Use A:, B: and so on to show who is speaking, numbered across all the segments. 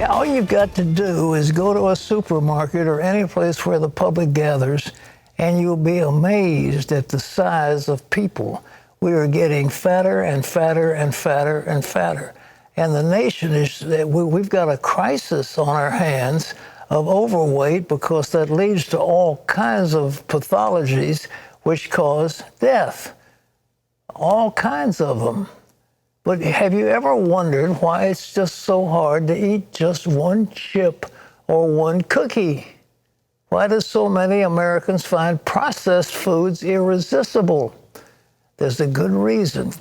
A: All you've got to do is go to a supermarket or any place where the public gathers, and you'll be amazed at the size of people. We are getting fatter and fatter and fatter and fatter. And the nation is, we've got a crisis on our hands of overweight, because that leads to all kinds of pathologies which cause death. All kinds of them. But have you ever wondered why it's just so hard to eat just one chip or one cookie? Why do so many Americans find processed foods irresistible? There's a good reason.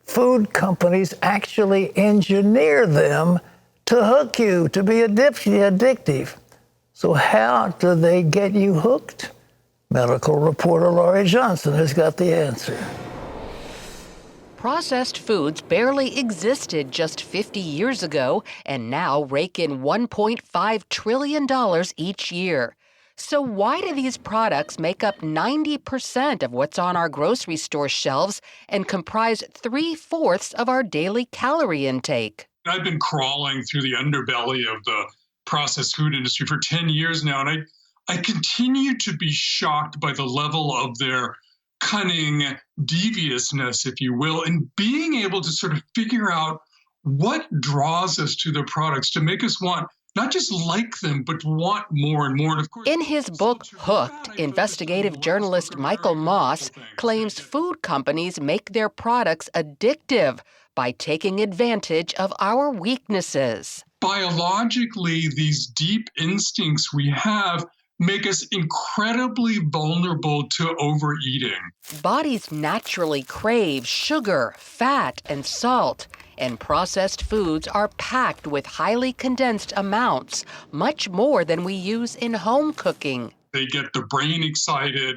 A: Food companies actually engineer them to hook you, to be addictive. So how do they get you hooked? Medical reporter Laurie Johnson has got the answer.
B: Processed foods barely existed just 50 years ago and now rake in $1.5 trillion each year. So why do these products make up 90% of what's on our grocery store shelves and comprise 3/4 of our daily calorie intake?
C: I've been crawling through the underbelly of the processed food industry for 10 years now, and I continue to be shocked by the level of their cunning deviousness, if you will, and being able to sort of figure out what draws us to their products to make us want not just like them, but want more and more. And of course,
B: in his book, Hooked, investigative journalist Michael Moss claims food companies make their products addictive by taking advantage of our weaknesses.
C: Biologically, these deep instincts we have make us incredibly vulnerable to overeating.
B: Bodies naturally crave sugar, fat, and salt, and processed foods are packed with highly condensed amounts, much more than we use in home cooking.
C: They get the brain excited,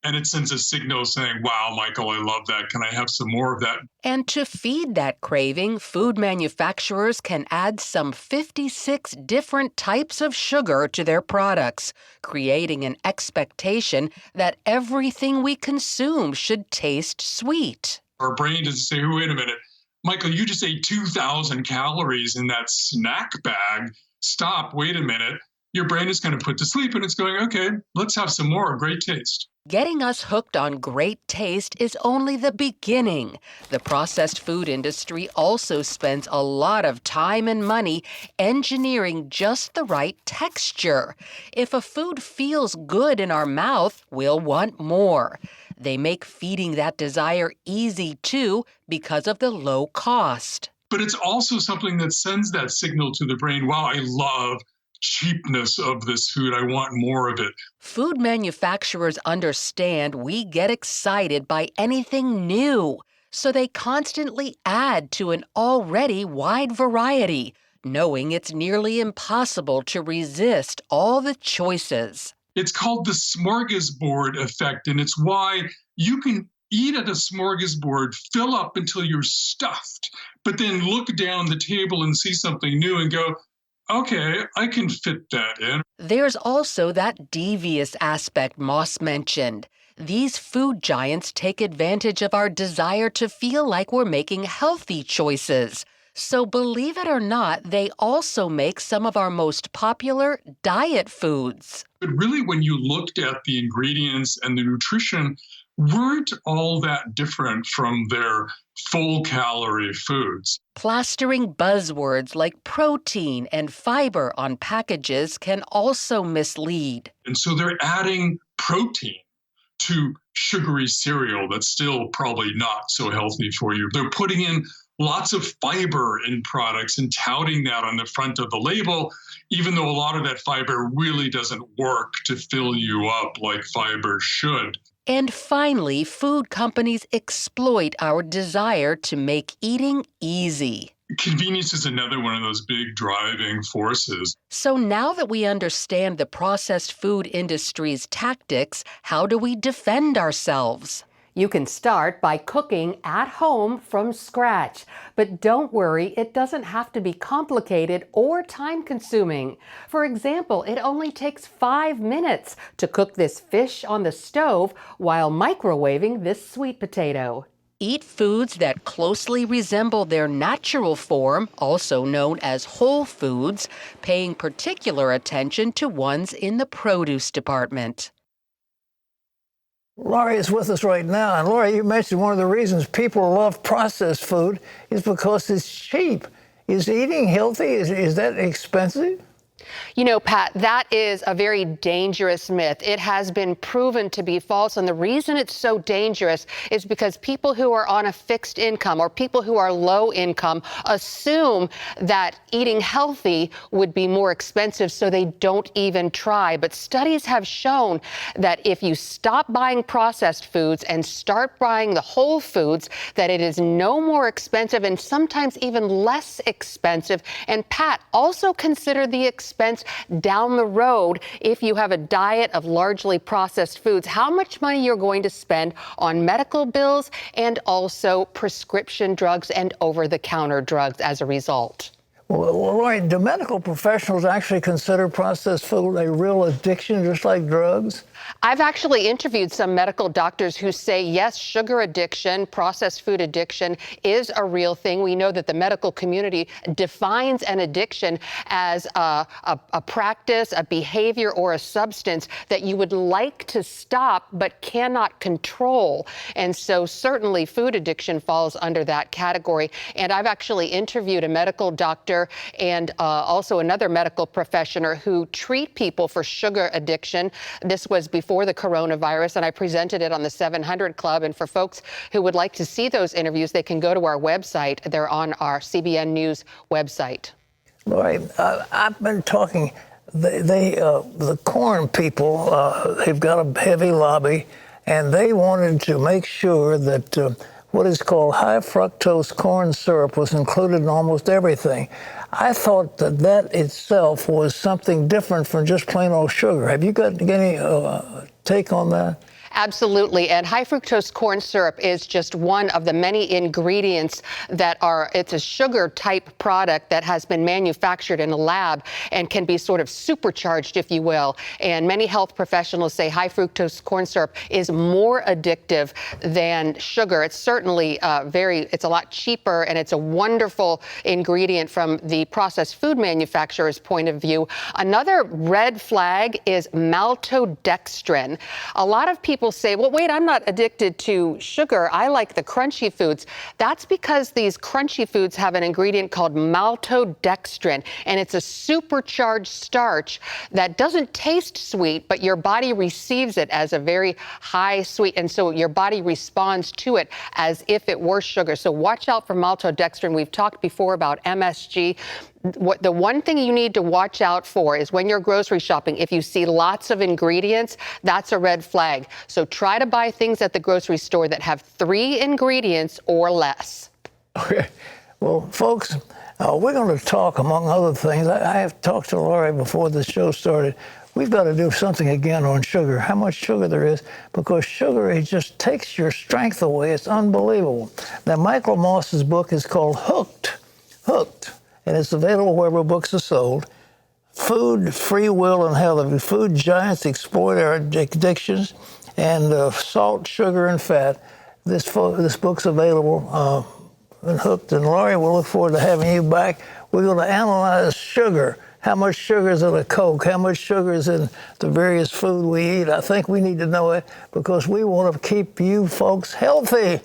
C: and it sends a signal saying, wow, Michael, I love that. Can I have some more of that?
B: And to feed that craving, food manufacturers can add some 56 different types of sugar to their products, creating an expectation that everything we consume should taste sweet.
C: Our brain doesn't say, wait a minute, Michael, you just ate 2,000 calories in that snack bag. Stop, wait a minute. Your brain is going to put to sleep, and it's going, okay, let's have some more. Great taste.
B: Getting us hooked on great taste is only the beginning. The processed food industry also spends a lot of time and money engineering just the right texture. If a food feels good in our mouth, we'll want more. They make feeding that desire easy, too, because of the low cost.
C: But it's also something that sends that signal to the brain, wow, I love cheapness of this food. I want more of it.
B: Food manufacturers understand we get excited by anything new, so they constantly add to an already wide variety, knowing it's nearly impossible to resist all the choices.
C: It's called the smorgasbord effect, and it's why you can eat at a smorgasbord, fill up until you're stuffed, but then look down the table and see something new and go, okay, I can fit that in.
B: There's also that devious aspect Moss mentioned. These food giants take advantage of our desire to feel like we're making healthy choices. So believe it or not, they also make some of our most popular diet foods.
C: But really, when you looked at the ingredients and the nutrition, weren't all that different from their full-calorie foods.
B: Plastering buzzwords like protein and fiber on packages can also mislead.
C: And so they're adding protein to sugary cereal that's still probably not so healthy for you. They're putting in lots of fiber in products and touting that on the front of the label, even though a lot of that fiber really doesn't work to fill you up like fiber should.
B: And finally, food companies exploit our desire to make eating easy.
C: Convenience is another one of those big driving forces.
B: So now that we understand the processed food industry's tactics, how do we defend ourselves? You can start by cooking at home from scratch. But don't worry, it doesn't have to be complicated or time-consuming. For example, it only takes 5 minutes to cook this fish on the stove while microwaving this sweet potato. eat foods that closely resemble their natural form, also known as whole foods, paying particular attention to ones in the produce department.
A: Laurie is with us right now. And Laurie, you mentioned one of the reasons people love processed food is because it's cheap. Is eating healthy, is that expensive?
D: You know, Pat, that is a very dangerous myth. It has been proven to be false. And the reason it's so dangerous is because people who are on a fixed income or people who are low income assume that eating healthy would be more expensive, so they don't even try. But studies have shown that if you stop buying processed foods and start buying the whole foods, that it is no more expensive and sometimes even less expensive. And Pat, also consider the expense down the road if you have a diet of largely processed foods, how much money you're going to spend on medical bills and also prescription drugs and over-the-counter drugs as a result.
A: Well, Laurie, do medical professionals actually consider processed food a real addiction, just like drugs?
D: I've actually interviewed some medical doctors who say, yes, sugar addiction, processed food addiction is a real thing. We know that the medical community defines an addiction as a practice, a behavior, or a substance that you would like to stop but cannot control. And so certainly food addiction falls under that category. And I've actually interviewed a medical doctor and also another medical professional who treat people for sugar addiction. This was before the coronavirus, and I presented it on the 700 Club. And for folks who would like to see those interviews, they can go to our website. They're on our CBN News website.
A: Laurie, I've been talking, the corn people, they've got a heavy lobby, and they wanted to make sure that what is called high fructose corn syrup was included in almost everything. I thought that itself was something different from just plain old sugar. Have you got any take on that?
D: Absolutely. And high fructose corn syrup is just one of the many ingredients that it's a sugar type product that has been manufactured in a lab and can be sort of supercharged, if you will. And many health professionals say high fructose corn syrup is more addictive than sugar. It's certainly it's a lot cheaper, and it's a wonderful ingredient from the processed food manufacturer's point of view. Another red flag is maltodextrin. A lot of people say, well, wait, I'm not addicted to sugar. I like the crunchy foods. That's because these crunchy foods have an ingredient called maltodextrin, and it's a supercharged starch that doesn't taste sweet, but your body receives it as a very high sweet, and so your body responds to it as if it were sugar. So watch out for maltodextrin. We've talked before about MSG. The one thing you need to watch out for is when you're grocery shopping, if you see lots of ingredients, that's a red flag. So try to buy things at the grocery store that have 3 ingredients or less.
A: Okay. Well, folks, we're going to talk, among other things. I have talked to Laurie before the show started. We've got to do something again on sugar, how much sugar there is, because sugar, it just takes your strength away. It's unbelievable. Now, Michael Moss's book is called Hooked. And it's available wherever books are sold. Food, Free Will, and Health. Food giants exploit our addictions, and salt, sugar, and fat. This book's available and Hooked. And Laurie, we'll look forward to having you back. We're going to analyze sugar. How much sugar is in a Coke? How much sugar is in the various food we eat? I think we need to know it because we want to keep you folks healthy.